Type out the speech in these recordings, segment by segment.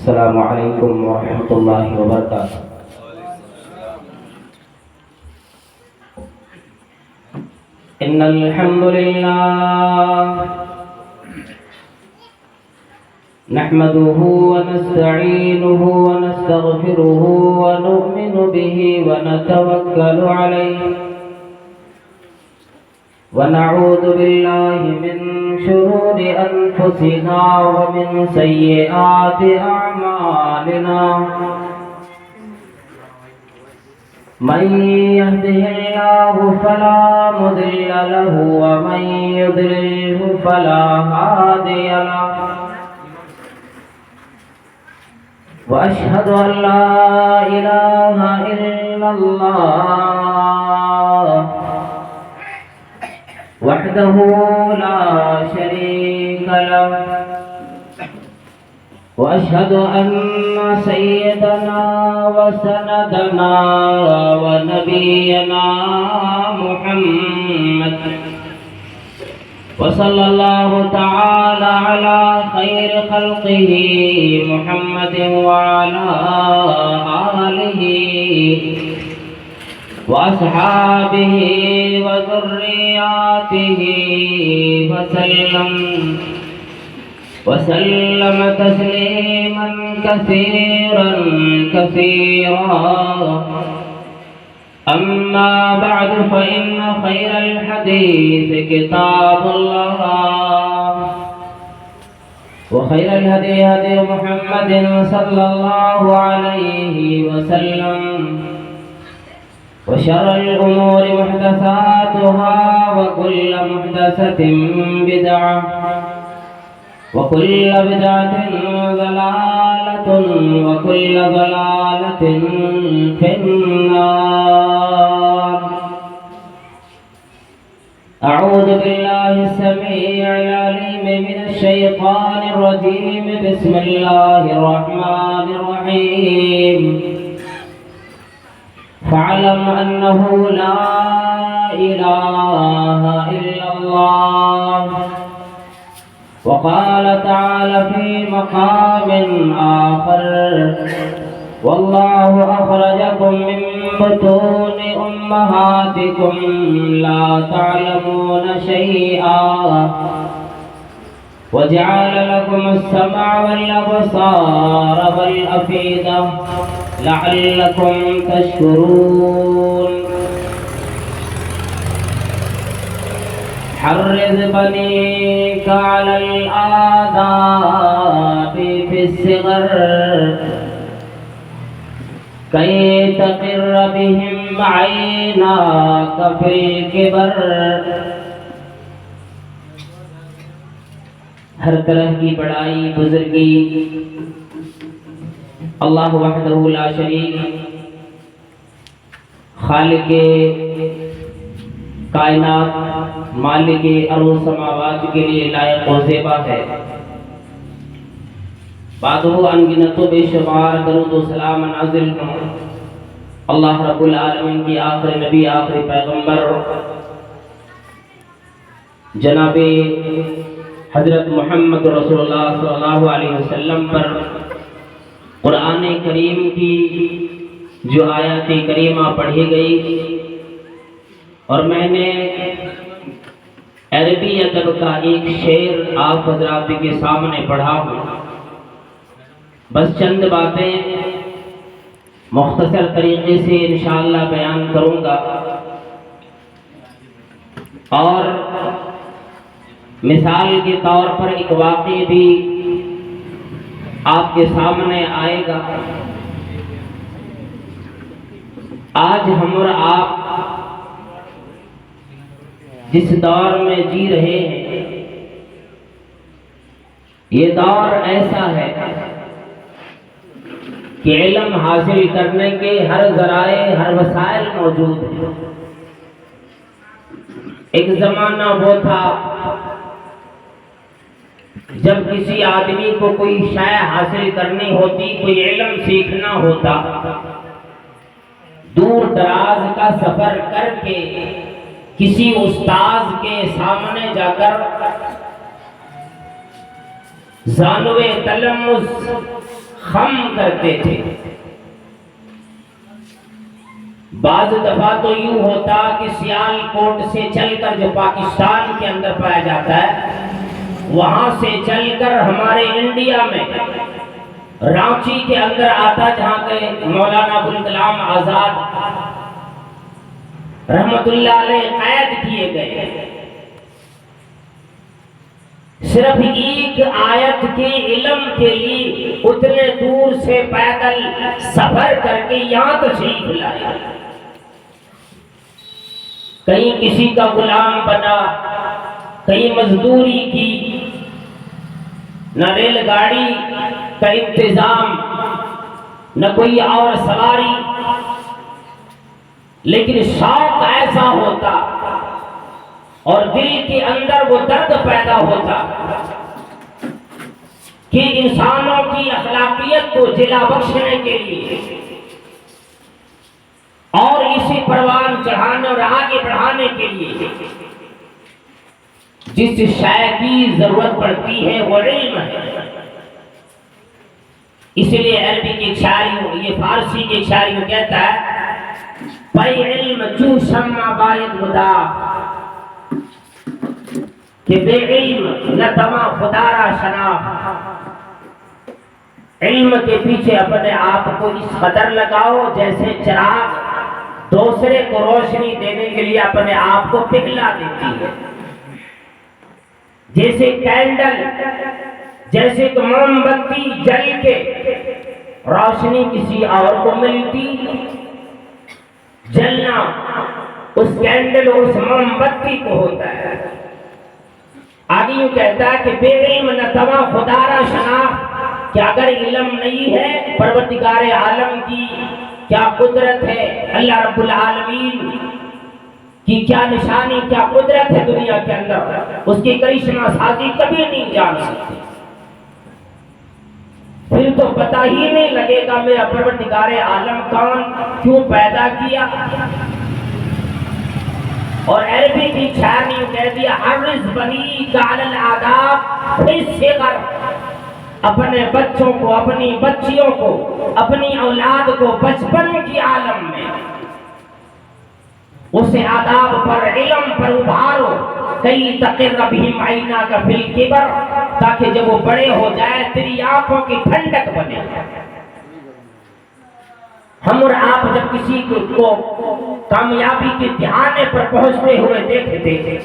السلام علیکم ورحمۃ اللہ وبرکاتہ۔ ان الحمد للہ نحمده ونستعینه ونستغفره ونؤمن به ونتوکل علیہ ونعوذ باللہ من شرور انفسنا ومن سیئات اعمالنا من يهده الله فلا مضل له ومن يضلله فلا هادي له وأشهد أن لا إله إلا الله وحده لا شريك له وأشهد أن سيدنا وسندنا ونبينا محمد وصلى الله تعالى على خير خلقه محمد وعلى آله وأصحابه وذرياته وسلم تسليما كثيرا أما بعد فإن خير الحديث كتاب الله وخير الهدي هدي محمد صلى الله عليه وسلم وشر الأمور محدثاتها وكل محدثة بدعة وكل بدعة ضلالة وكل ضلالة في النار أعوذ بالله السميع العليم من الشيطان الرجيم بسم الله الرحمن الرحيم فاعلم أنه لا إله إلا الله وقال تعالى في مقام آخر والله أخرجكم من بطون أمهاتكم لا تعلمون شيئا وجعل لكم السمع والأبصار والأفئدة لعلكم تشكرون حرض بنيك على الآداب في الصغر كي تقر بهم عيناك في الكبر۔ ہر طرح کی بڑائی بزرگی اللہ وحدہ لا شریک خالق کائنات مالک ارض و سماوات کے لیے لائق و زیبا ہے۔ بعد ان گنت و بے شمار درود و سلام نازل ہوں اللہ رب العالمین کی آخری نبی آخری پیغمبر جناب حضرت محمد رسول اللہ صلی اللہ علیہ وسلم پر قرآن کریم کی جو آیات کریمہ پڑھی گئی اور میں نے عربی ادب کا ایک شعر آپ حضرات کے سامنے پڑھا ہوں، بس چند باتیں مختصر طریقے سے انشاءاللہ بیان کروں گا اور مثال کے طور پر ایک واقعہ بھی آپ کے سامنے آئے گا۔ آج ہم اور آپ جس دور میں جی رہے ہیں یہ دور ایسا ہے کہ علم حاصل کرنے کے ہر ذرائع ہر وسائل موجود ہیں۔ ایک زمانہ وہ تھا جب کسی آدمی کو کوئی شے حاصل کرنی ہوتی، کوئی علم سیکھنا ہوتا، دور دراز کا سفر کر کے کسی استاذ کے سامنے جا کر زانوِ تلمس خم کرتے تھے۔ بعض دفعہ تو یوں ہوتا کہ سیال کوٹ سے چل کر جو پاکستان کے اندر پایا جاتا ہے، وہاں سے چل کر ہمارے انڈیا میں رانچی کے اندر آتا، جہاں کے مولانا ابوالکلام آزاد رحمت اللہ علیہ قید کیے گئے۔ صرف ایک آیت کے علم کے لیے اتنے دور سے پیدل سفر کر کے یہاں تشریف لائے۔ کہیں کسی کا غلام بنا، کہیں مزدوری کی، نہ ریل گاڑی کا انتظام، نہ کوئی اور سواری، لیکن شوق ایسا ہوتا اور دل کے اندر وہ درد پیدا ہوتا کہ انسانوں کی اخلاقیت کو جلا بخشنے کے لیے اور اسی پروان چڑھانے اور آگے بڑھانے کے لیے جس شے کی ضرورت پڑتی ہے وہ علم ہے۔ اس لیے عربی کی شاعری، یہ فارسی کی شاعری میں کہتا ہے، پئی علم چو شمع باید خدا، کہ بے علم نہ تما خدا را شناخت۔ علم کے پیچھے اپنے آپ کو اس قدر لگاؤ جیسے چراغ دوسرے کو روشنی دینے کے لیے اپنے آپ کو پگھلا دیتی ہے، جیسے کینڈل، جیسے کہ موم بتی جل کے روشنی کسی اور کو ملتی، جلنا اس کینڈل اس موم بتی کو ہوتا ہے۔ آگے یوں کہتا ہے کہ بے علم نہ توا خدا را شناخت، کہ اگر علم نہیں ہے پروردگار عالم کی کیا قدرت ہے، اللہ رب العالمین کی کیا نشانی، کیا قدرت ہے دنیا کے اندر، اس کی کرشمہ سازی کبھی نہیں جان سکتے، پھر تو پتہ ہی نہیں لگے گا میرا پروردگار عالم کون، کیوں پیدا کیا۔ اور عربی کی شاعر نے کہہ دیا، حرص بنی علی الآداب بالصغر، اپنے بچوں کو، اپنی بچیوں کو، اپنی اولاد کو بچپن کی عالم میں اسے آداب پر، علم پر ابھارو، کئی تقر بہم عیناک فی الکبر، تاکہ جب وہ بڑے ہو جائے تیری آنکھوں کی ٹھنڈک بنے۔ ہم اور آپ جب کسی کو کامیابی کے دہانے پر پہنچتے ہوئے دیکھتے ہیں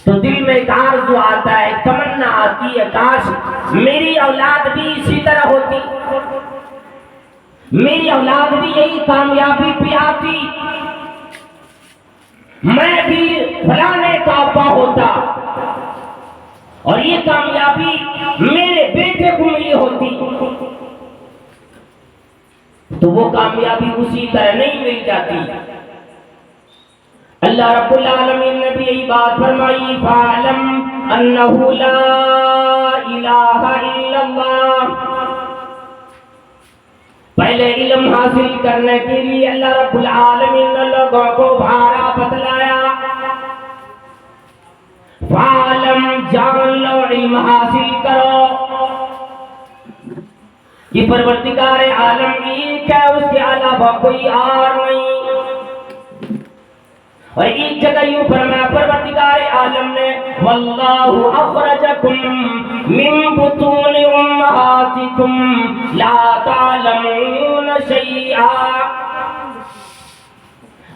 تو دل میں ایک آرزو آتا ہے، تمنا آتی ہے، کاش میری اولاد بھی اسی طرح ہوتی، میری اولاد بھی یہی کامیابی پہ آتی، میں بھی فلانے کا ابا ہوتا اور یہ کامیابی میرے بیٹے کو ملی ہوتی۔ تو وہ کامیابی اسی طرح نہیں مل جاتی۔ اللہ رب العالمین نے بھی یہی بات فرمائی، فَاعْلَمْ أَنَّهُ لَا إِلَٰهَ إِلَّا اللَّهُ۔ پہلے علم حاصل کرنے کے لیے اللہ رب العالمین نے لوگوں کو بھارا بتلایا، فَاعْلَمْ جان لو، علم حاصل کرو، یہ پروردگار عالم ایک ہے، اس کے علاوہ کوئی اور نہیں۔ اور ایک جگہ یوں فرمایا پروردگار عالم نے، واللہ اخرجکم من بطون امہاتکم لا تعلمون شیئا۔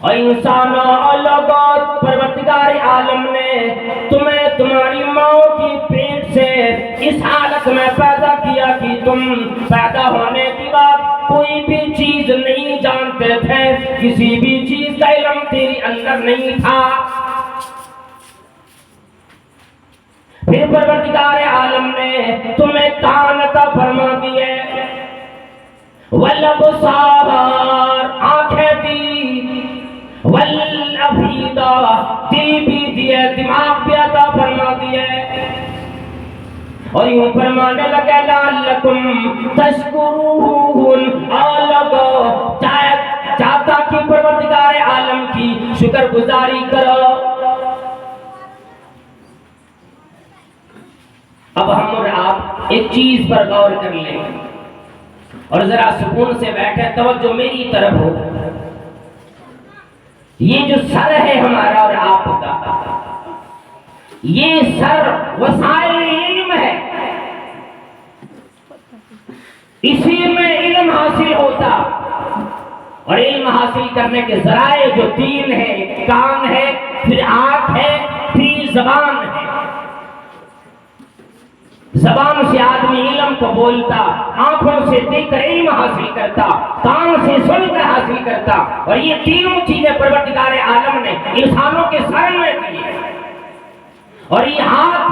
اور انسانوں اور لوگوں، پروردگار عالم نے تمہیں تمہاری ماں کی پیٹ سے اس حالت میں پیدا کیا کہ تم پیدا ہونے کے بعد کوئی بھی چیز نہیں جانتے تھے، کسی بھی چیز کا علم تیرے اندر نہیں تھا۔ پھر پروردگار عالم نے تمہیں کان عطا فرما دیے، والابصار، آنکھیں دی، والافئدہ، دل بھی دیے، دماغ بھی عطا فرما دیے، اور یوں فرمانے لگے لعلکم تشکرون، اور لوگو چاہتا کہ پروردگار عالم کی شکر گزاری کرو۔ اب ہم اور آپ ایک چیز پر غور کر لیں، اور ذرا سکون سے بیٹھے، توجہ میری طرف ہو. یہ جو سر ہے ہمارا اور آپ کا، یہ سر وسائل علم ہے، اسی میں علم حاصل ہوتا. اور علم حاصل کرنے کے ذرائع جو تین ہے، کان ہے، پھر آنکھ ہے، پھر زبان ہے. زبان سے آدمی علم کو بولتا، آنکھوں سے دیکھ کر علم حاصل کرتا، کان سے سن کر حاصل کرتا. اور یہ تینوں چیزیں پروردگار عالم نے انسانوں کے سر میں دی. اور یہ ہاتھ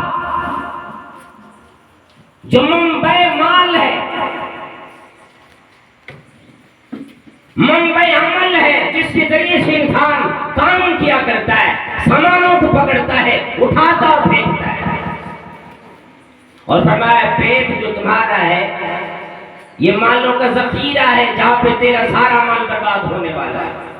جو منبع مال ہے، منبع عمل ہے، جس کے ذریعے سے انسان کام کیا کرتا ہے، سامانوں کو پکڑتا ہے، اٹھاتا اور پھینکتا ہے. اور فرمایا پیٹ جو تمہارا ہے یہ مالوں کا ذخیرہ ہے، جہاں پہ تیرا سارا مال برباد ہونے والا ہے.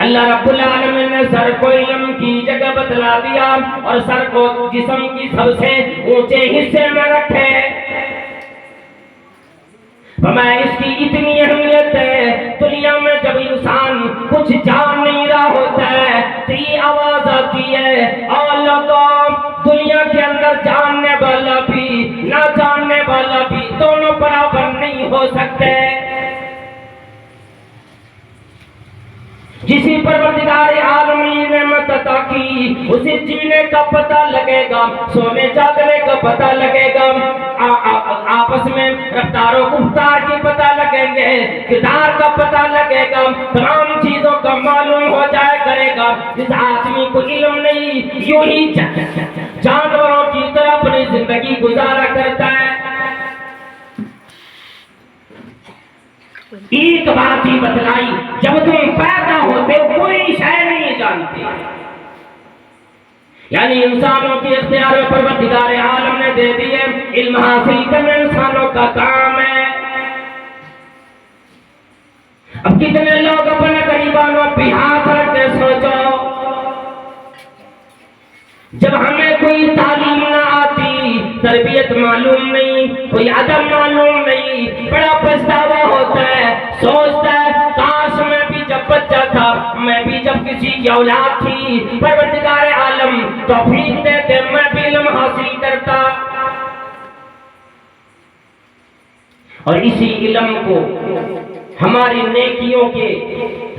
اللہ رب العالمین نے سر کو علم کی جگہ بتلا دیا اور سر کو جسم کی سب سے اونچے حصے میں رکھے. فرمایا اس کی اتنی اہمیت ہے، دنیا میں جب انسان کچھ جان نہیں رہا ہوتا ہے تو یہ آواز آتی ہے، اے لوگوں، دنیا کے اندر جاننے والا بھی نہ جاننے والا بھی دونوں برابر نہیں ہو سکتے. جسی پروردگار عالمین نے نعمت عطا کی، اسے جینے کا پتہ لگے گا، سونے جاگنے کا پتہ لگے گا، آپس میں رفتار و گفتار کی پتہ لگیں گے، کردار کا پتہ لگے گا، تمام چیزوں کا معلوم ہو جائے کرے گا. جس آدمی کو علم نہیں، یوں ہی جانوروں کی طرح اپنی زندگی گزارا کرتا ہے. ایک بات ہی بتلائی، جب تم پیدا ہوتے کوئی شے نہیں جانتے. یعنی انسانوں کی اختیار میں پروردگار عالم نے دے دیے، علم حاصل کرنا انسانوں کا کام ہے. اب کتنے لوگ اپنے غریبانوں پہ ہاتھ رکھ کے سوچو، جب ہمیں کوئی تعلیم نہ آتی، تربیت معلوم نہیں، کوئی ادب معلوم نہیں، بڑا پچھتاوا ہوتا ہے، سوچتا ہے کاش میں بھی جب بچہ تھا، میں بھی جب کسی کی اولاد تھی، پروردگار عالم توفیق دیتے میں بھی علم حاصل کرتا. اور اسی علم کو ہماری نیکیوں کے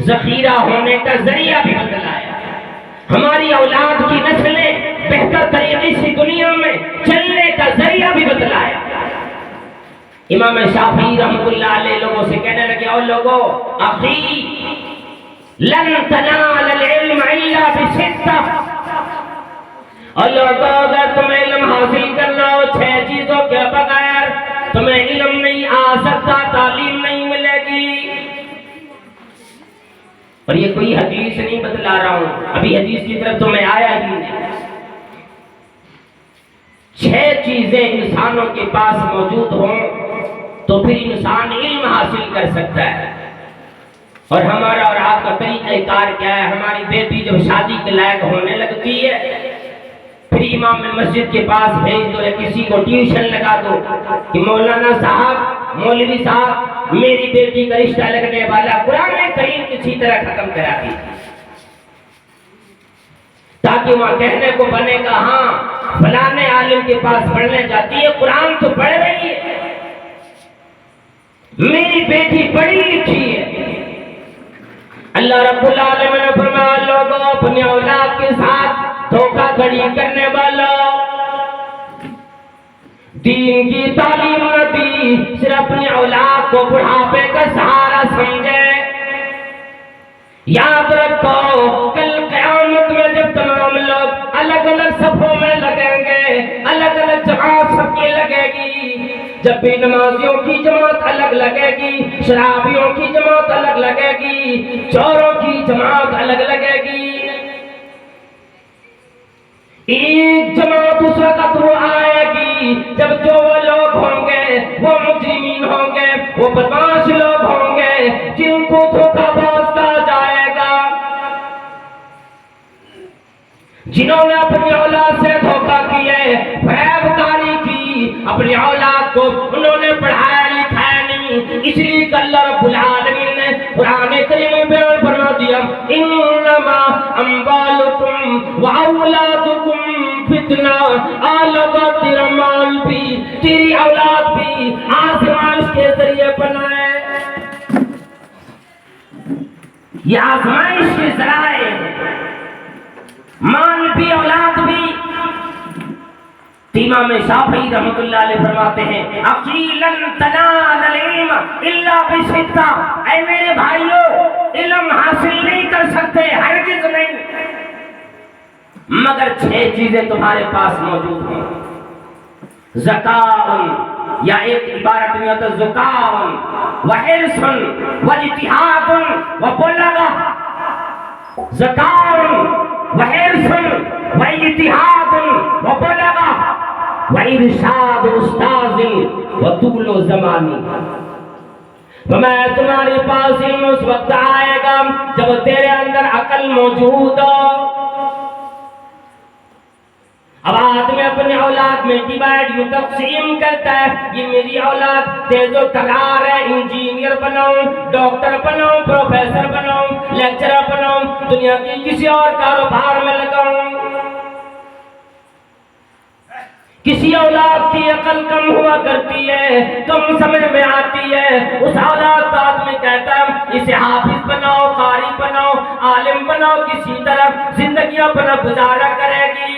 ذخیرہ ہونے کا ذریعہ بھی بتلایا، ہماری اولاد کی نسلیں بہتر طریقے سے دنیا میں چلنے کا ذریعہ بھی بتلایا. امام شافعی رحمۃ اللہ علیہ لوگوں سے کہنے لگے، اور لوگوں، اخی لن تنال العلم الا بستہ، اور لوگوں اگر تمہیں علم حاصل کرنا ہو 6 چیزوں کے بغیر تمہیں علم نہیں آ سکتا، تعلیم نہیں ملے گی. اور یہ کوئی حدیث نہیں بتلا رہا ہوں، ابھی حدیث کی طرف تو میں آیا ہی نہیں. 6 چیزیں انسانوں کے پاس موجود ہوں تو پھر انسان علم حاصل کر سکتا ہے. اور ہمارا اور آپ کا طریقہ کار کیا ہے؟ ہماری بیٹی جب شادی کے لائق ہونے لگتی ہے، پھر امام مسجد کے پاس بھیج دو یا کسی کو ٹیوشن لگا دو کہ مولانا صاحب، مولوی صاحب، میری بیٹی کا رشتہ لگنے والا، قرآن کریم کسی طرح ختم کرا دی، تاکہ وہاں کہنے کو بنے گا ہاں فلانے عالم کے پاس پڑھنے جاتی ہے، قرآن تو پڑھ رہی ہے، میری بیٹی پڑھی لکھی ہے. اللہ رب العالمین نے فرمایا، لوگوں اپنی اولاد کے ساتھ دھوکہ دھڑی کرنے والا، دین کی تعلیم نہ دی، صرف اپنی اولاد کو بڑھاپے کا سہارا سمجھے. یاد رکھو کل قیامت میں جب تمام لوگ الگ الگ صفوں میں لگیں گے، الگ الگ جماعت سب کی لگے گی، جب بھی نمازیوں کی جماعت الگ لگے گی، شرابیوں کی جماعت الگ لگے گی، چوروں کی جماعت الگ لگے گی. ایک جماعت اس وقت وہ آئے گی جب جو وہ لوگ ہوں گے وہ مجرمین ہوں گے، وہ بدماش لوگ ہوں گے جن کو دھوکہ باز کہا جائے گا، جنہوں نے اپنی اولاد سے دھوکہ کیے، فریب کاری کی، اپنی اولاد کو انہوں نے پڑھایا وَأَوْلَادُكُمْ فِتْنَةٌ آلَگا تیرا مال بھی تیری اولاد بھی آزمائش کے ذریعے بنا ہے. یہ آزمائش کے ذرائع مال بھی اولاد بھی. امام شافعی رحمۃ اللہ علیہ فرماتے ہیں اقیلا تنال العلم الا بشدہ. اے میرے بھائیو، علم حاصل نہیں کر سکتے ہرگز نہیں مگر 6 چیزیں تمہارے پاس موجود ہیں. ذکاء، یا ایک عبارت میں ہوتا ہے ذکاء وحرص واجتہاد وبلغہ. ذکاء وحرص واجتہاد وبلغہ وارشاد استاذ وطول زمانی. میں تمہارے پاس علم اس وقت آئے گا جب تیرے اندر عقل موجود ہو. اب آدمی اپنے اولاد میں ڈیوائڈ یوں تقسیم کرتا ہے، یہ میری اولاد تیز و تگار ہے، انجینئر بناؤں، ڈاکٹر بناؤں، پروفیسر بناؤں، لیکچرر بناؤں، دنیا کی کسی اور کاروبار میں لگاؤں. کسی اولاد کی عقل کم ہوا کرتی ہے، کم سمجھ میں آتی ہے، اس اولاد کا آدمی کہتا ہے اسے حافظ بناؤ، قاری بناؤ، عالم بناؤ، کسی طرح زندگی اپنا گزارا کرے گی.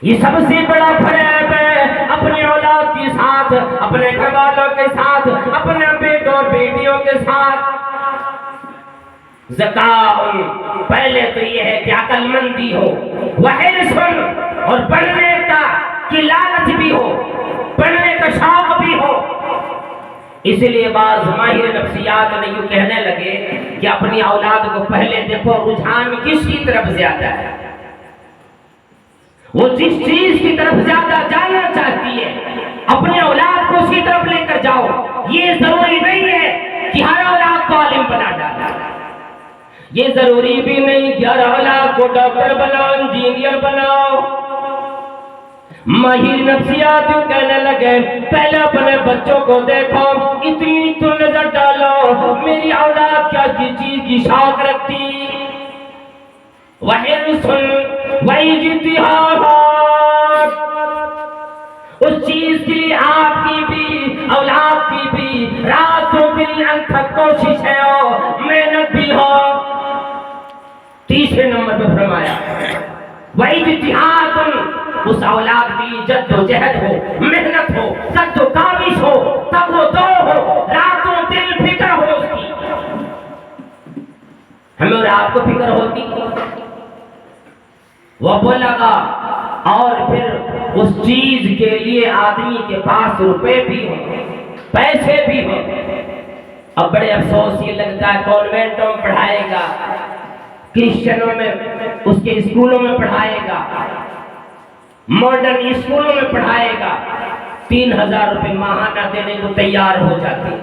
یہ سب سے بڑا فریب ہے اپنی اولاد کے ساتھ، اپنے گھر والوں کے ساتھ، اپنے بیٹوں اور بیٹیوں کے ساتھ. ذکاء، پہلے تو یہ ہے کہ عقل مندی ہو، وحرص، اور پڑھنے کا کی لالچ بھی ہو، پڑھنے کا شوق بھی ہو. اس لیے بعض ماہر نفسیات نے یوں کہنے لگے کہ اپنی اولاد کو پہلے دیکھو رجحان کس کی طرف زیادہ ہے، وہ جس چیز کی طرف زیادہ جانا چاہتی ہے اپنے اولاد کو اسی طرف لے کر جاؤ. یہ ضروری نہیں ہے کہ ہر اولاد کو عالم بنا ڈالا، یہ ضروری بھی نہیں کہ ہر اولاد کو ڈاکٹر بناؤ، انجینئر بناؤ. ماہر نفسیات کہنے لگے پہلے اپنے بچوں کو دیکھو، اتنی تو نظر ڈالو میری اولاد کیا چیز کی شوق رکھتی. وحرص واجتہاد، اس چیز کے لیے آپ کی بھی اولاد کی بھی راتوں دن انتھک کوشش ہے اور محنت بھی ہو. تیسرے نمبر پہ فرمایا واجتہاد، اس اولاد کی جد و جہد ہو، محنت ہو، قد و کاوش ہو، تب وہ دو ہو، راتوں دن فکر ہو اس کی. ہمیں اور آپ کو فکر ہوتی وہ بولگا، اور پھر اس چیز کے لیے آدمی کے پاس روپے بھی ہوں، پیسے بھی ہوں. اب بڑے افسوس یہ لگتا ہے کانوینٹوں میں پڑھائے گا، کرسچنوں میں اس کے اسکولوں میں پڑھائے گا، ماڈرن اسکولوں میں پڑھائے گا، 3000 روپے ماہانہ دینے کو تیار ہو جاتی.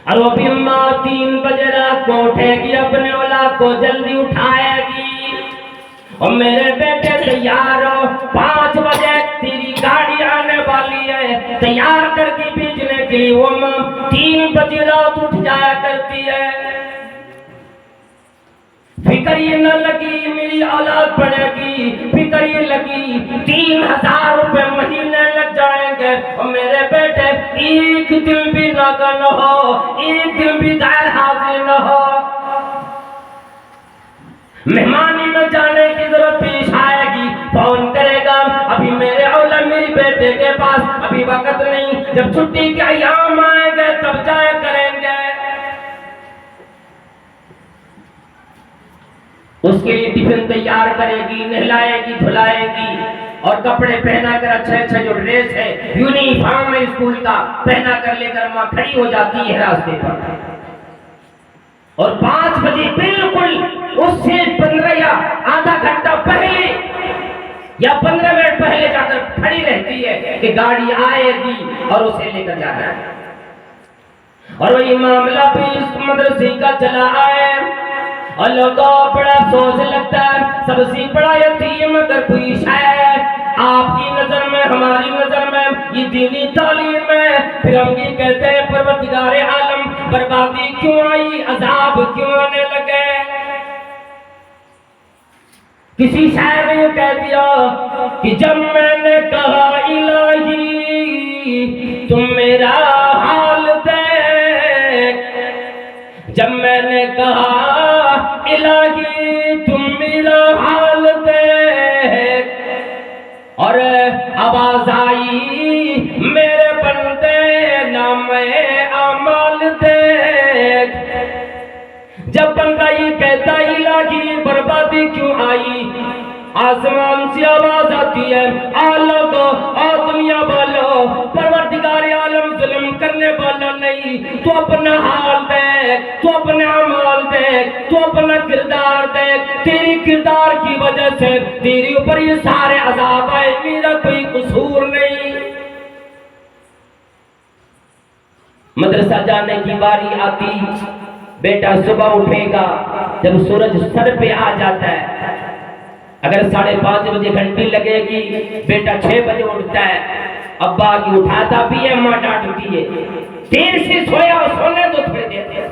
اور وہ بھی ماں 3 بجے رات کو اٹھے گی، اپنے اولاد کو جلدی اٹھائے گی اور میرے بیٹے تیار ہو، 5 بجے تیری گاڑی آنے والی ہے، تیار کر کے بھیجنے کے لیے وہ ماں 3 بجے رات اٹھ جایا کرتی ہے. فکر یہ نہ لگی میری اولاد پڑھے گی، فکر یہ لگی 3000 روپے مہینے لگ جائیں گے اور میرے بیٹے ایک دن بھی ناگا نہ ہو، ایک دن بھی غیر حاضر نہ ہو. مہمانی میں جانے کی ضرورت پیش آئے گی، فون کرے گا ابھی میرے اولاد میری بیٹے کے پاس ابھی وقت نہیں، جب چھٹی کے ایام آئیں گے تب جایا کریں گے. اس کے لیے ٹفن تیار کرے گی، نہلائے گی، دھلائے گی اور کپڑے پہنا کر اچھے جو ڈریس ہے یونیفارم ہے اسکول کا پہنا کر لے کر ماں کھڑی ہو جاتی ہے راستے پر اور 5 بجے بالکل اس سے 15 یا آدھا گھنٹہ پہلے یا 15 منٹ پہلے جا کر کھڑی رہتی ہے کہ گاڑی آئے گی اور اسے لے کر جانا ہے. اور وہی معاملہ بھی اس مدرسے کا چلا آئے. اللہ کو بڑا افسوس لگتا ہے، سب سے بڑا یتیم اگر کوئی ہے آپ کی نظر میں، ہماری نظر میں یہ دینی تعلیم ہے. پھر ہم یہ کہتے ہیں پروردگار عالم بربادی کیوں آئی، عذاب کیوں آنے لگے؟ کسی شاعر نے یہ کہہ دیا کہ جب میں نے کہا الہی تم میرا حال دیکھ، جب میں نے کہا الہی تم میرا حال دیکھ، اور آواز آئی میرے بندے نام اعمال دیکھ۔ جب بندہ یہ کہتا الہی بربادی کیوں آئی، آسمان سے آواز آتی ہے آ لوگو آ دنیا والو، پروردگار عالم ظلم کرنے والا نہیں، تو اپنا حال دیکھ، تو اپنے اعمال دیکھ، تو اپنا کردار دیکھ، تیری کردار کی وجہ سے تیری اوپر یہ سارے عذاب آئے، میرا کوئی قصور نہیں۔ مدرسہ جانے کی باری آتی، بیٹا صبح اٹھے گا جب سورج سر پہ آ جاتا ہے، اگر 5:30 بجے گھنٹی لگے گی بیٹا 6 بجے اٹھتا ہے، ابا کی اٹھاتا بھی ہے، ماں ڈانٹتی ہے، دیر سے سویا سونے دو تھوڑی دیر،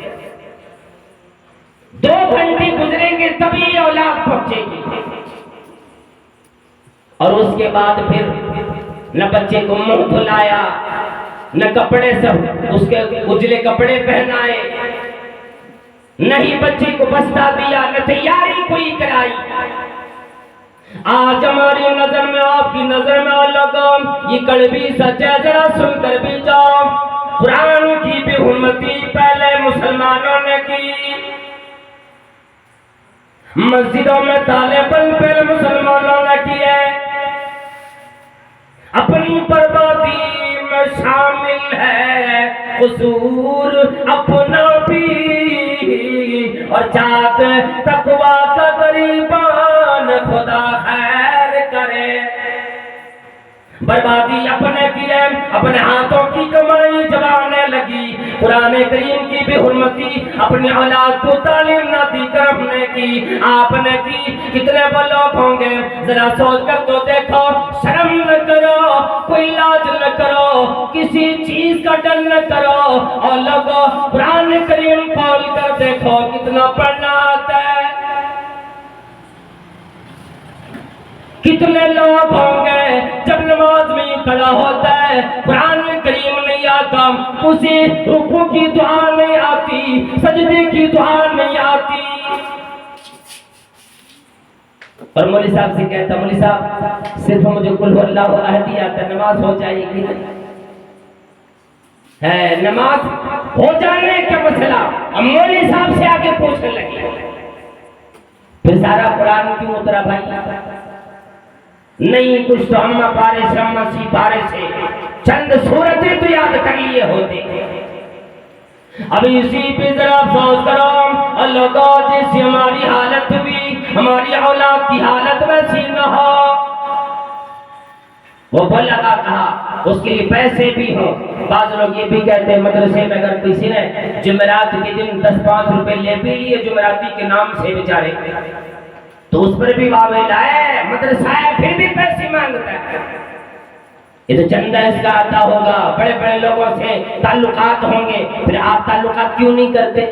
2 گھنٹے گزریں گے تبھی اولاد پہنچے گی، اور اس کے بعد پھر نہ بچے کو منہ دھلایا، نہ کپڑے سب اس کے اجلے کپڑے پہنائے، نہیں بچے کو بستہ دیا، نہ تیاری کوئی کرائی۔ آج ہماری نظر میں، آپ کی نظر میں لگا یہ کڑوی سچ ہے، ذرا سن کر بھی جاؤ۔ قرآن کی بے حرمتی پہلے مسلمانوں نے کی، مسجدوں میں تالے بند پہلے مسلمانوں نے کیے، اپنی بربادی میں شامل ہے قصور اپنا بھی، اور چاہت تقویٰ کا غریبان خدا خیر کرے۔ بربادی اپنے کی ہے، اپنے ہاتھوں کی کمائی جب آنے لگی، قرآن کریم کی بے حرمتی اپنی اولاد کو تعلیم نہ دی کر ہم نے کی، آپ نے کی۔ کتنے وہ لوگ ہوں گے ذرا سوچ کر تو دیکھو، شرم نہ کرو، کوئی لاج نہ کرو، کسی چیز کا ڈر نہ کرو، اور لوگوں قرآن کریم کھول کر دیکھو کتنا پڑھنا آتا ہے۔ کتنے لوگ ہوں گے جب نماز میں کھڑا ہوتا ہے قرآن کریم نہیں آتا، اسے رکوع کی دعا نہیں آتی، سجدے کی دعا نہیں آتی، اور مولوی صاحب سے کہتا مولوی صاحب صرف مجھے قل هو اللہ احد آتا، نماز ہو جائے گی؟ ہے نماز ہو جانے کا مسئلہ، اب مولوی صاحب سے آگے پوچھنے لگے، پھر سارا قرآن کیوں اترا بھائی؟ نہیں کچھ تو اما پارے سے اما سی پارے سے چند صورتیں تو یاد کر لیے ہوتے۔ اب اسی پہ ذرا افسوس کرو، اللہ کا جیسی ہماری حالت بھی، ہماری اولاد کی حالت ویسی نہ ہو۔ وہ بولا کہا اس کے لیے پیسے بھی ہوں۔ بعض لوگ یہ بھی کہتے ہیں مدرسے میں اگر کسی نے جمعرات کے دن 10-5 روپے لے بھی لیے جمعراتی کے نام سے بیچارے، تو اس پر بھی واویلا ہے، مدرسہ ہے پھر بھی پیسے مانگتا ہے۔ یہ تو چندہ اس کا آتا ہوگا، بڑے بڑے لوگوں سے تعلقات ہوں گے، پھر آپ تعلقات کیوں نہیں کرتے؟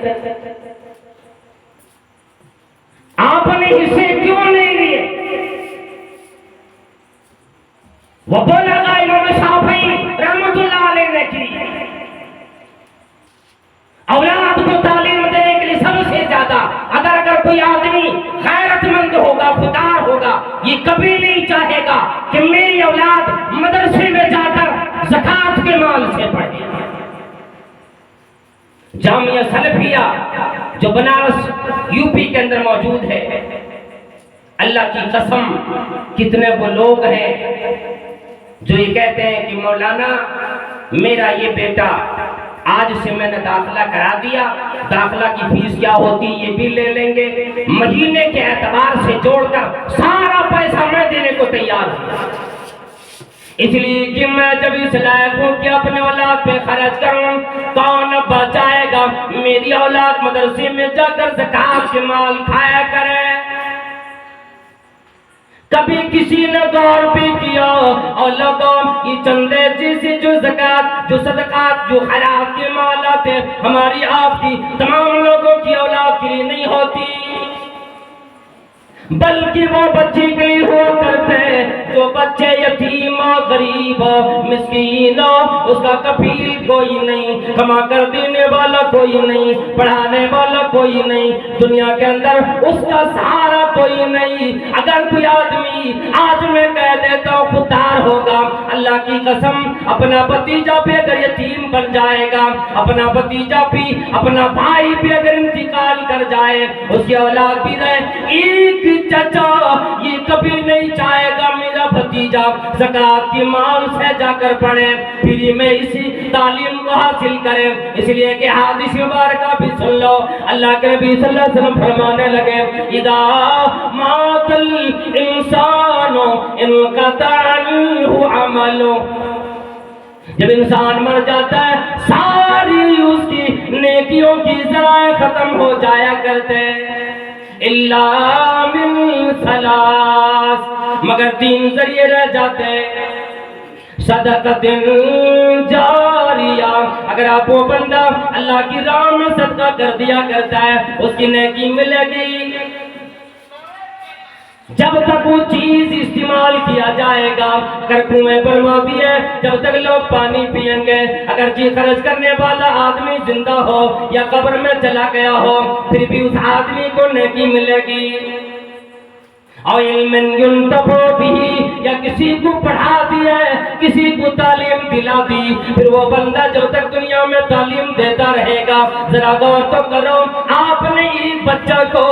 آپ نے حصے کیوں نہیں لیے؟ وہ بولا گا امام شافعی رحمت اللہ علیہ نے کی، اولاد کو تعلیم دینے کے لیے سب سے زیادہ اگر کوئی آدمی غیرت مند ہوگا، خوددار ہوگا، یہ کبھی نہیں چاہے گا کہ میری اولاد مدرسے میں جا کر زکوٰۃ کے مال سے پڑھے۔ جامعہ سلفیہ جو بنارس یوپی کے اندر موجود ہے، اللہ کی قسم کتنے وہ لوگ ہیں جو یہ کہتے ہیں کہ مولانا میرا یہ بیٹا آج سے میں نے داخلہ کرا دیا، داخلہ کی فیس کیا ہوتی یہ بھی لے لیں گے، مہینے کے اعتبار سے جوڑ کر سارا پیسہ میں دینے کو تیار ہوں، اس لیے کہ میں جب اس لائق ہوں کہ اپنے اولاد پہ خرچ کروں، کون بچائے گا؟ میری اولاد مدرسے میں جا کر زکوٰۃ کے مال کھایا کرے۔ کبھی کسی نے غور بھی کیا اور لوگوں یہ چندے جیسے جو زکوٰۃ جو صدقات جو خیرات کے مال آتے باتیں ہماری آپ کی تمام لوگوں کی اولاد کے لیے نہیں ہوتی، بلکہ وہ بچے کے لیے ہوا کرتے جو بچے یتیم ہو، غریب ہو، مسکین ہو، اس کا کفیل کوئی نہیں، کما کر دینے والا کوئی نہیں، پڑھانے والا کوئی نہیں، دنیا کے اندر اس کا سہارا کوئی نہیں۔ اگر کوئی آدمی آج میں کہہ دیتا ہوں خوددار ہوگا، اللہ کی قسم اپنا بھتیجا بھی اگر یتیم بن جائے گا، اپنا بھتیجا بھی، اپنا بھائی بھی اگر انتقال کر جائے، اس کی اولاد بھی رہے، ایک چچا یہ کبھی نہیں چاہے گا میرا بھتیجا زکوٰۃ کی مال سے جا کر پڑھے، پھر میں اسی تعلیم کو حاصل کرے۔ اس لیے کہ حدیث مبارکہ بھی سن لو، اللہ کے نبی صلی اللہ علیہ وسلم فرمانے لگے اذا مات الانسان انقطع عنہ عملہ، جب انسان مر جاتا ہے ساری اس کی نیکیوں کی ذرائع ختم ہو جایا کرتے، الا من ثلاث، مگر تین ذریعے رہ جاتے، صدقۃ جاریہ، اگر آپ وہ بندہ اللہ کی راہ میں صدقہ کر دیا کرتا ہے اس کی نیکی ملے گی جب تک وہ چیز استعمال کیا جائے گا۔ اگر کنویں بنوا دیے جب تک لوگ پانی پیئیں گے، اگر چیز خرچ کرنے والا آدمی زندہ ہو یا قبر میں چلا گیا ہو پھر بھی اس آدمی کو نیکی ملے گی۔ اور علم ينتفع به، یا کسی کو پڑھا دیا ہے، کسی کو تعلیم دلا دی، پھر وہ بندہ جب تک دنیا میں تعلیم دیتا رہے گا۔ ذرا غور تو کرو، آپ نے ایک بچہ کو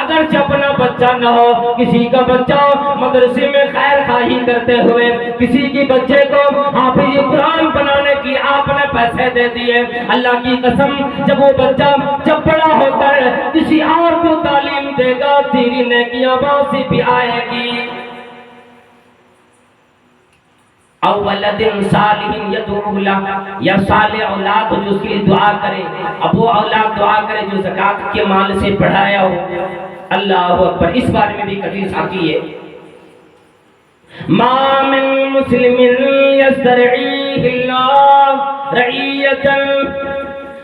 اگرچہ اپنا بچہ نہ ہو، کسی کا بچہ مدرسے میں خیر خواہی کرتے ہوئے کسی کی بچے کو حافظ قرآن بنانے کی آپ نے پیسے دے دیے، اللہ کی قسم جب وہ بچہ جب بڑا ہو کر کسی اور کو تعلیم دے گا تیری نیکیاں باسی بھی آئے گی۔ او ولد صالح یدعو لہ، یا صالح اولاد جو اس کے لیے دعا کرے، اب وہ اولاد دعا کرے جو زکوٰۃ کے مال سے پڑھایا ہو۔ اللہ اکبر، اس بارے میں بھی حدیث آتی ہے ما من مسلم یسترعیہ اللہ رعیۃ،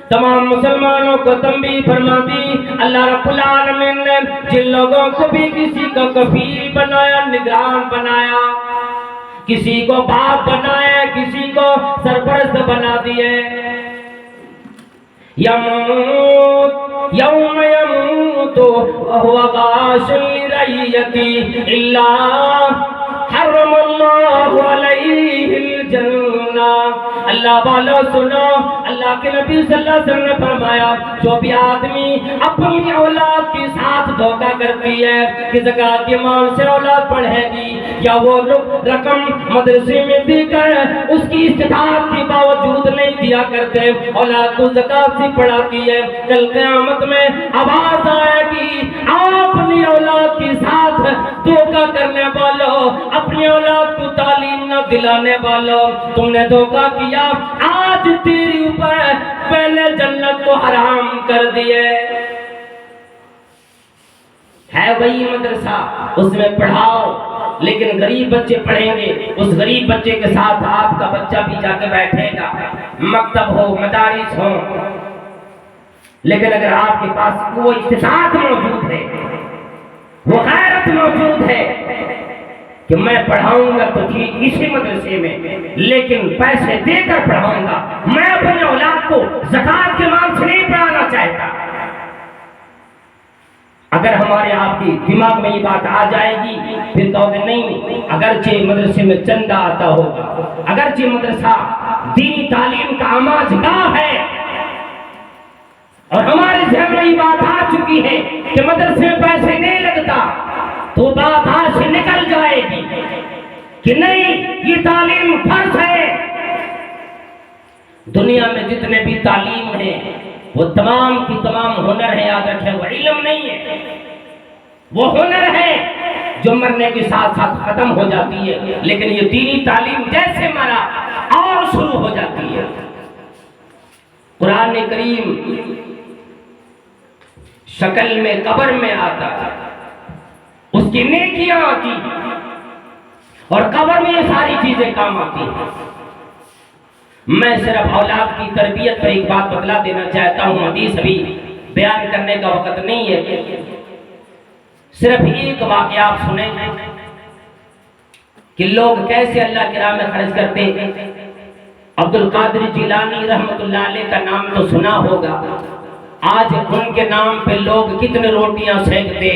تمام مسلمانوں کو تنبیہ فرما دی اللہ رب العالمین نے جن لوگوں کو بھی کسی کو کفیل بنایا، نگران بنایا، کسی کو باپ بنایا، کسی کو سرپرست بنا دیے، یموت یوم یموت وہو غاش لرعیتی الا حرم اللہ علیہ الجنہ۔ اللہ والا سنو، اللہ کے نبی صلی اللہ علیہ وسلم نے فرمایا جو بھی آدمی اپنی اولاد کے ساتھ دھوکہ کرتی ہے کہ زکوٰۃ کے مال سے اولاد پڑھے گی، یا وہ رقم مدرسے میں دے کر اس کی استطاعت کے باوجود نہیں دیا کرتے، اولاد کو زکوٰۃ سے پڑھاتی ہے، کل قیامت میں آواز آئے گی اپنی اولاد کے ساتھ دھوکہ کرنے والوں، اپنی اولاد کو تعلیم نہ دلانے والوں، تم نے دھوکہ کیا، آج تیری اوپر پہلے جنت کو حرام کر دیے۔ ہے وہی مدرسہ، اس میں پڑھاؤ، لیکن غریب بچے پڑھیں گے، اس غریب بچے کے ساتھ آپ کا بچہ بھی جا کے بیٹھے گا، مکتب ہو، مدارس ہو، لیکن اگر آپ کے پاس وہ استطاعت موجود ہے، وہ غیرت موجود ہے کہ میں پڑھاؤں گا تو ٹھیک اسی مدرسے میں، لیکن پیسے دے کر پڑھاؤں گا، میں اپنے اولاد کو زکوٰۃ کے مال سے نہیں پڑھانا چاہتا، اگر ہمارے آپ کی دماغ میں یہ بات آ جائے گی پھر کہو گے نہیں، اگرچہ مدرسے میں چندہ آتا ہوگا، اگرچہ مدرسہ دینی تعلیم کا آماج گاہ ہے، اور ہمارے ذہن میں یہ بات آ چکی ہے کہ مدرسے میں پیسے نہیں لگتا، تو بات آج سے نکل جائے گی کہ نہیں، یہ تعلیم فرض ہے۔ دنیا میں جتنے بھی تعلیم ہیں وہ تمام کی تمام ہنر ہے، یاد رکھیں، وہ علم نہیں ہے، وہ ہنر ہے جو مرنے کے ساتھ ساتھ ختم ہو جاتی ہے، لیکن یہ دینی تعلیم جیسے مرا اور شروع ہو جاتی ہے۔ قرآن کریم شکل میں قبر میں آتا ہے، اس کی نیکیاں آتی ہیں، اور قبر میں یہ ساری چیزیں کام آتی ہیں۔ میں صرف اولاد کی تربیت پر ایک بات بتلا دینا چاہتا ہوں، حدیث ابھی بیان کرنے کا وقت نہیں ہے، صرف ایک واقعہ آپ سنیں کہ لوگ کیسے اللہ کی راہ میں خرچ کرتے ہیں۔ عبد القادر جیلانی رحمت اللہ علیہ کا نام تو سنا ہوگا، آج ان کے نام پہ لوگ کتنے روٹیاں سینکتے۔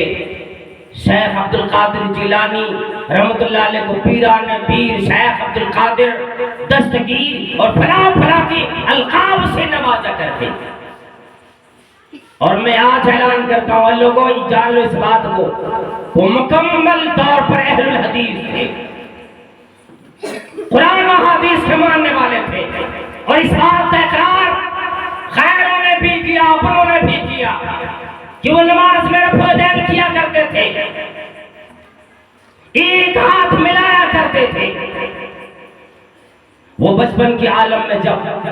شیخ عبد القادر جیلانی رحمت اللہ علیہ کو پیران پیر، شیخ عبد القادر دستگیر اور فلاں فلاں کی القاب سے نوازا کرتے۔ اور میں آج اعلان کرتا ہوں لوگوں جان لو اس بات کو، وہ مکمل طور پر اہل الحدیث تھے، قرآن و حدیث کے ماننے والے تھے، اور اس بات کا اقرار خیروں نے بھی کیا، اپنوں نے بھی کیا کہ وہ نماز میں رفع دین کیا کرتے تھے، ایک ہاتھ ملایا کرتے تھے۔ وہ بچپن کے عالم میں جب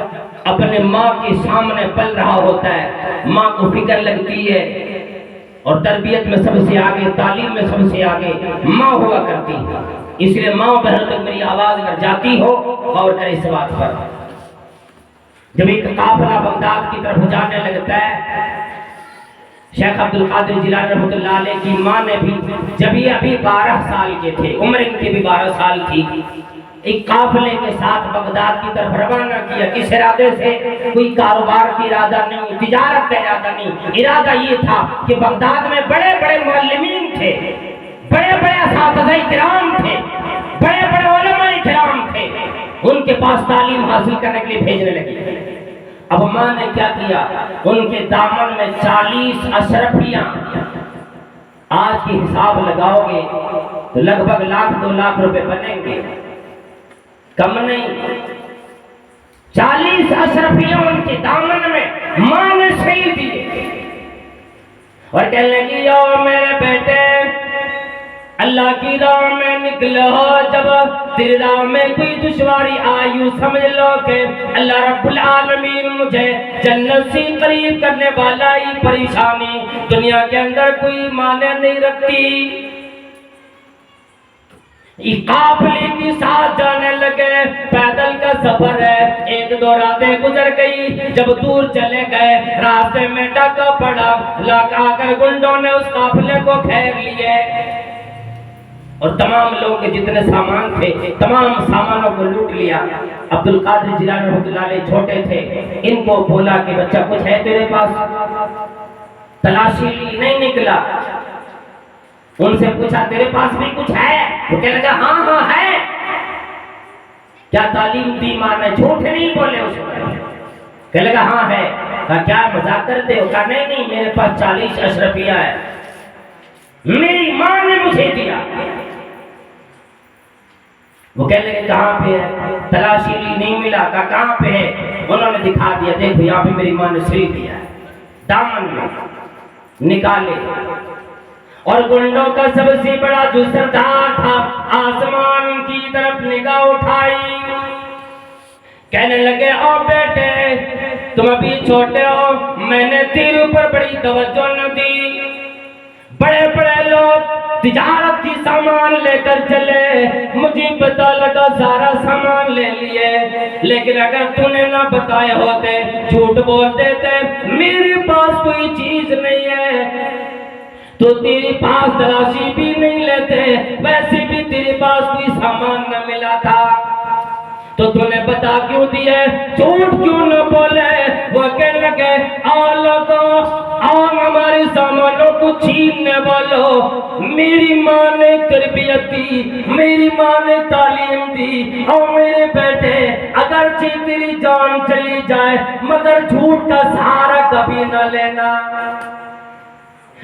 اپنے ماں کے سامنے پل رہا ہوتا ہے، ماں کو فکر لگتی ہے، اور تربیت میں سب سے آگے، تعلیم میں سب سے آگے ماں ہوا کرتی ہے۔ اس لیے ماں بہر تک میری آواز اگر جاتی ہو غور کرے اس بات پر۔ جب ایک قافلہ بغداد کی طرف جانے لگتا ہے، شیخ عبد القادر جیلانی رحمۃ اللہ علیہ کی ماں نے بھی جب یہ ابھی 12 سال کے تھے، عمر ان کی بھی 12 سال تھی، ایک قافلے کے ساتھ بغداد کی طرف روانہ کیا۔ کس ارادے سے؟ کوئی کاروبار کی ارادہ نہیں، تجارت کا ارادہ نہیں، ارادہ یہ تھا کہ بغداد میں بڑے بڑے معلمین تھے، بڑے بڑے اساتذہ کرام تھے، بڑے بڑے علماء کرام تھے، ان کے پاس تعلیم حاصل کرنے کے لیے بھیجنے لگے۔ اب ماں نے کیا کیا؟ ان کے دامن میں 40 اشرفیاں، آج کی حساب لگاؤ گے تو لگ بھگ 1,00,000-2,00,000 روپے بنیں گے، کم نہیں۔ 40 اشرفیاں ان کے دامن میں ماں نے سیل دیے، اور کہنے لگی یو میرے بیٹے، اللہ کی راہ میں نکلو، جب تیری راہ میں کوئی دشواری آئی یوں سمجھ لو کہ اللہ رب العالمین مجھے جنت سے قریب کرنے والا ہی پریشانی دنیا کے اندر کوئی معنی نہیں رکھتی۔ قافلے کے ساتھ جانے لگے، پیدل کا سفر ہے، 1-2 راتیں گزر گئی، جب دور چلے گئے راستے میں ڈاکہ پڑا، آ کر گنڈوں نے اس قافلے کو گھیر لیے، اور تمام لوگ کے جتنے سامان تھے تمام سامانوں کو لوٹ لیا۔ عبد القادر جیلانی رحمۃ اللہ علیہ چھوٹے تھے، ان کو بولا کہ بچہ کچھ ہے تیرے پاس؟ تلاشی لی، نہیں نکلا۔ ان سے پوچھا تیرے پاس بھی کچھ ہے؟ وہ کہنے لگا ہاں ہاں ہے۔ کیا تعلیم دی ماں نے؟ جھوٹ نہیں بولے اس کو، کہنے لگا ہاں ہے۔ کہا کیا مذاق کرتے ہو؟ کہا نہیں نہیں، میرے پاس 40 اشرفیہ ہے، میری ماں نے مجھے دیا۔ وہ کہنے لگے کہاں پہ ہے؟ تلاشی لی، نہیں ملا۔ کہا کہاں پہ ہے؟ انہوں نے دکھا دیا، دیکھو یہاں پہ میری ماں نے سل دیا ہے، دامن میں نکالے۔ اور گنڈوں کا سب سے بڑا جو سردار تھا آسمان کی طرف نگاہ اٹھائی، کہنے لگے او بیٹے تم ابھی چھوٹے ہو، میں نے تیرے اوپر بڑی توجہ نہ دی، بڑے بڑے لوگ تجارت کی سامان لے کر چلے، مجھے پتا لگا سارا سامان لے لیے، لیکن اگر تو نے نہ بتائے ہوتے، جھوٹ بول دیتے میرے پاس کوئی چیز نہیں ہے تو تیرے پاس تلاشی بھی نہیں لیتے، ویسے بھی تیرے پاس کوئی سامان نہ ملا تھا، تو تو نے بتا کیوں دیے، جھوٹ کیوں نہ بولے؟ وہ کہنے لگے آ لوگوں، آن ہمارے سامانوں کو چھیننے والوں، میری ماں نے تربیت دی، میری ماں نے تعلیم دی، اور میرے بیٹے اگرچہ تیری جان چلی جائے مگر جھوٹ کا سہارا کبھی نہ لینا۔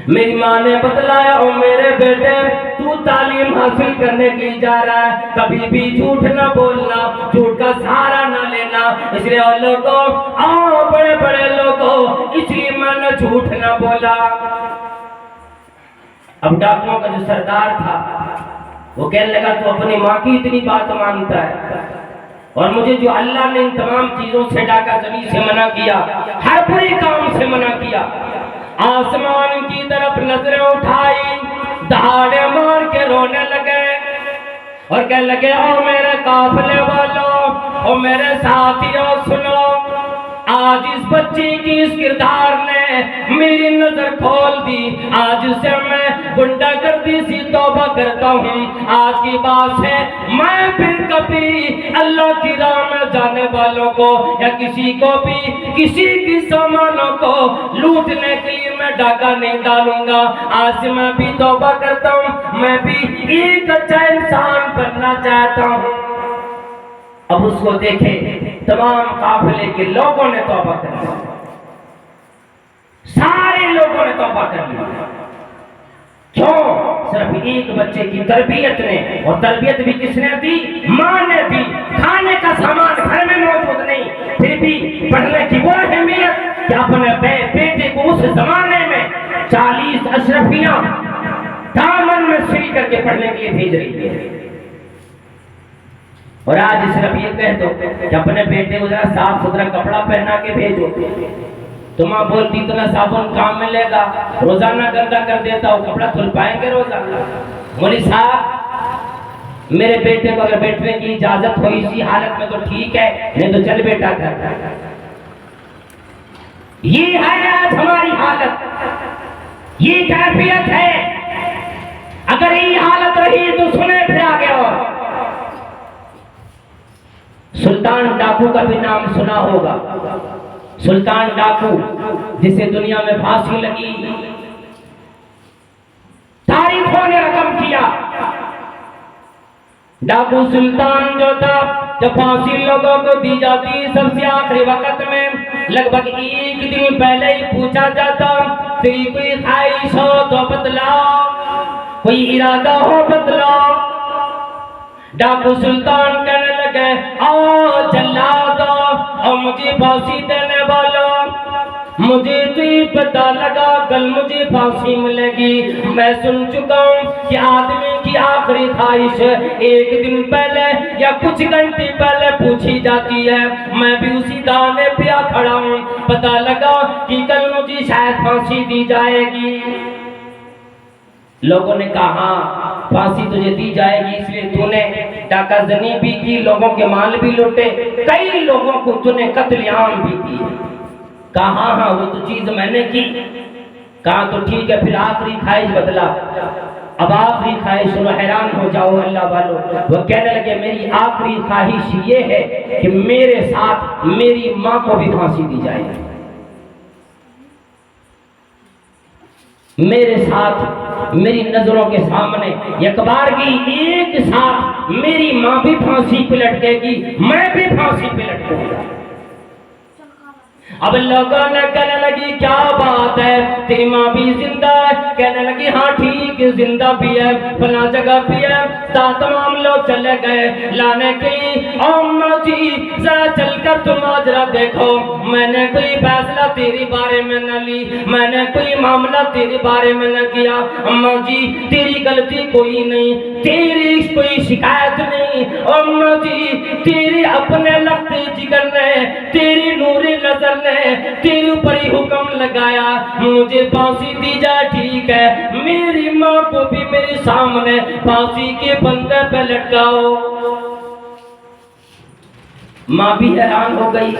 میری ماں نے بتلایا او میرے بیٹے تو تعلیم حاصل کرنے کے لیے جا رہا ہے، کبھی بھی جھوٹ نہ بولنا، جھوٹ کا سہارا نہ لینا، اس لیے اور لوگوں آؤ بڑے بڑے لوگوں، اس لیے میں نے جھوٹ نہ بولا۔ اب ڈاکوؤں کا جو سردار تھا وہ کہنے لگا تو اپنی ماں کی اتنی بات مانتا ہے، اور مجھے جو اللہ نے ان تمام چیزوں سے ڈاکہ زنی سے منع کیا، ہر بری کام سے منع کیا، آسمان کی طرف نظریں اٹھائی، دہاڑے مار کے رونے لگے اور کہنے لگے او میرے قافلے والوں، اور میرے ساتھیوں سنو، آج اس بچی کی اس کردار نے میری نظر کھول دی، آج سے میں گنڈا گردی سی توبہ کرتا ہوں، آج کی بات ہے میں پھر کبھی اللہ کی راہ میں جانے والوں کو یا کسی کو بھی کسی کی سامانوں کو لوٹنے کے لیے میں ڈاکہ نہیں ڈالوں گا، آج سے میں بھی توبہ کرتا ہوں، میں بھی ایک اچھا انسان بننا چاہتا ہوں۔ اب اس کو دیکھیں تمام قافلے کے لوگوں نے توبہ کر لی، سارے لوگوں نے توبہ کر لی، کیوں؟ صرف ایک بچے کی تربیت نے، اور تربیت بھی کس نے دی؟ ماں نے دی، کھانے کا سامان گھر میں موجود نہیں، پھر بھی پڑھنے کی وہ اہمیت کہ اپنے بیٹے کو اس زمانے میں 40 اشرفیاں دامن میں سل کر کے پڑھنے کے لیے بھیج رہی ہے، اور آج صرف یہ کہہ دو کہ اپنے بیٹے کو ذرا صاف ستھرا کپڑا پہنا کے بھیجو، تو ماں بولتی اتنا صابن کام ملے گا، روزانہ گندا کر دیتا ہوں، کپڑا دھل پائیں گے روزانہ؟ مولوی صاحب میرے بیٹے کو اگر بیٹھنے کی اجازت ہو اسی حالت میں تو ٹھیک ہے، نہیں تو چل بیٹا کر۔ یہ ہے آج ہماری حالت، یہ کیفیت ہے، اگر یہ حالت رہی تو سنے پھر آگے۔ اور سلطان ڈاکو کا بھی نام سنا ہوگا، سلطان ڈاکو جسے دنیا میں پھانسی لگی، تاریخوں نے رقم کیا، ڈاکو سلطان جو تھا جب پھانسی لوگوں کو دی جاتی سب سے آخری وقت میں لگ بھگ ایک دن پہلے ہی پوچھا جاتا تیری کوئی خواہش ہو تو بتلاؤ، کوئی ارادہ ہو بتلاؤ۔ ڈاکو سلطان کہنے لگے آؤ جلادو اور مجھے پھانسی دینے والوں، مجھے تو یہ پتہ لگا کل مجھے پھانسی ملے گی، میں سن چکا ہوں کہ آدمی کی آخری خواہش ایک دن پہلے یا کچھ گھنٹے پہلے پوچھی جاتی ہے، میں بھی اسی دانے پہ آ کھڑا ہوں، پتہ لگا کہ کل مجھے شاید پھانسی دی جائے گی۔ لوگوں نے کہا ہاں پھانسی تجھے دی جائے گی، اس لیے تو نے ڈاکہ زنی بھی کی، لوگوں کے مال بھی لوٹے، کئی لوگوں کو تو نے قتل عام بھی کی۔ کہا ہاں ہاں وہ تو چیز میں نے کی۔ کہا تو ٹھیک ہے پھر آخری خواہش بدلا۔ اب آخری خواہش سنو، حیران ہو جاؤ اللہ والو، وہ کہنے لگے میری آخری خواہش یہ ہے کہ میرے ساتھ میری ماں کو بھی پھانسی دی جائے، میرے ساتھ میری نظروں کے سامنے یک بار کی ایک ساتھ میری ماں بھی پھانسی پہ لٹکے گی، میں بھی پھانسی پہ لٹکوں گا۔ اب لوگوں نے کہنے لگی کیا بات ہے تیری ماں بھی زندہ ہے؟ کہنے لگی ہاں ٹھیک زندہ بھی ہے، فلاں جگہ بھی ہے۔ تمام لوگ چلے گئے لانے کے لیے، اماں جی ذرا چل کر تم ماجرا دیکھو، میں نے کوئی فیصلہ تیری بارے میں نہ لی، میں نے کوئی معاملہ تیرے بارے میں نہ کیا، اماں جی تیری غلطی کوئی نہیں، تیری کوئی شکایت نہیں، اماں جی تیرے اپنے لخت جگر نے، تیری نور نظر نے تیرے اوپر ہی حکم لگایا مجھے پھانسی دی جائے، ٹھیک ہے میری ماں کو بھی میرے سامنے پھانسی کے بندے پہ لٹکاؤ۔ ماں بھی حیران ہو گئی،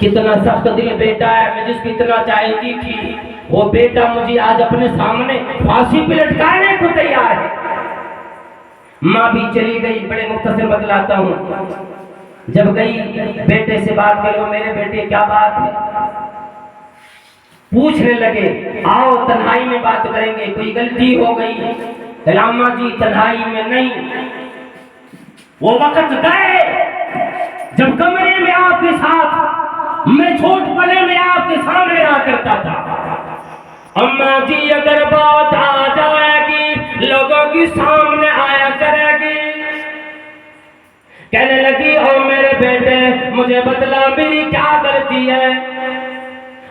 کتنا سخت دل بیٹا ہے، میں جس کی اتنا چاہتی تھی وہ بیٹا مجھے آج اپنے سامنے پھانسی پہ لٹکانے کو تیار ہے۔ ماں بھی چلی گئی، بڑے مختصر بتلاتا ہوں، جب گئی بیٹے سے بات کرو میرے بیٹے کیا بات ہے، پوچھنے لگے آؤ تنہائی میں بات کریں گے، کوئی غلطی ہو گئی؟ اماں جی تنہائی میں نہیں، وہ وقت گئے جب کمرے میں آپ کے ساتھ میں چھوٹ پلے میں آپ کے سامنے رہا کرتا تھا، اماں جی اگر بات آ جائے گی لوگوں کے سامنے آیا کرے گی۔ کہنے لگی او میرے بیٹے مجھے بتلا میری کیا غلطی ہے؟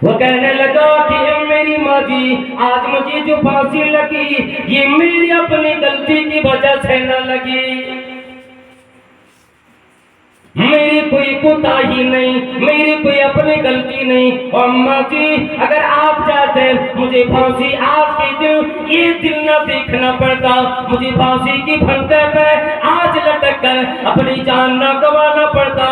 وہ کہنے لگا کہ میری ماں جی آج مجھے جو پھانسی لگی یہ میری اپنی غلطی کی وجہ سے نہ لگی، میری کوئی کوتاہی نہیں، میری کوئی اپنی غلطی نہیں، اماں جی اگر آپ چاہتے مجھے پھانسی آپ کے دل یہ دل نہ دیکھنا پڑتا، مجھے پھانسی کی پھندے پہ آج لٹک کر اپنی جان نہ گوانا پڑتا،